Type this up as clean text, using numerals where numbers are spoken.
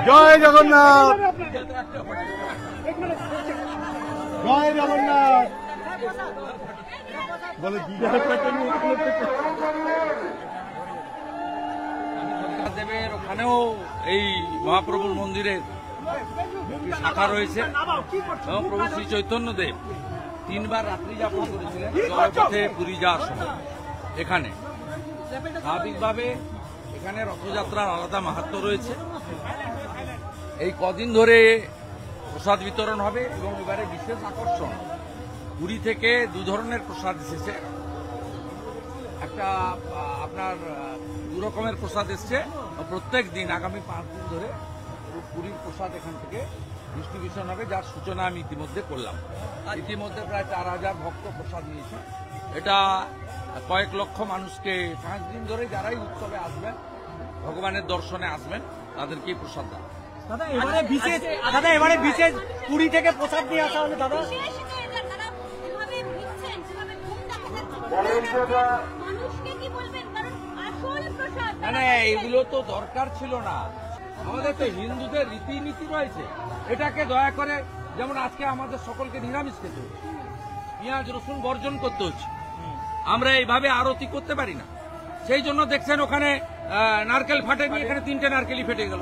জয় জগন্নাথ, জয় জগন্নাথ বলে দেবের ওখানেও এই মহাপ্রভুর মন্দিরের শাখা রয়েছে এবং প্রভু শ্রী চৈতন্য দেব 3 বার রাত্রি যাপন করেছিলেন জলপথে পুরী যাওয়ার সময়। এখানে স্বাভাবিকভাবে এখানে রথযাত্রার আলাদা মাহাত্ম্য রয়েছে। এই কদিন ধরে প্রসাদ বিতরণ হবে এবং এবারে বিশেষ আকর্ষণ পুরী থেকে 2 ধরনের প্রসাদ এসেছে। একটা আপনার 2 রকমের প্রসাদ এসছে। প্রত্যেক দিন আগামী 5 দিন ধরে পুরীর প্রসাদ এখান থেকে ডিস্ট্রিবিউশন হবে, যার সূচনা আমি ইতিমধ্যে করলাম। ইতিমধ্যে প্রায় 4000 ভক্ত প্রসাদ নিয়েছে। এটা কয়েক লক্ষ মানুষকে 5 দিন ধরে যারাই উৎসবে আসবেন, ভগবানের দর্শনে আসবেন, তাদেরকে প্রসাদ দেওয়া। দাদা এবারে বিশেষ পুরী থেকে প্রসাদ নিয়ে আসা হলে দাদা না, এগুলো তো দরকার ছিল না। আমাদের তো হিন্দুদের রীতিনীতি রয়েছে, এটাকে দয়া করে, যেমন আজকে আমাদের সকলকে নিরামিষ খেতে হচ্ছে, পেঁয়াজ রসুন বর্জন করতে হচ্ছে, আমরা এইভাবে আরতি করতে পারি না। সেই জন্য দেখছেন ওখানে নারকেল ফাটেনি, এখানে 3টে নারকেলই ফেটে গেল।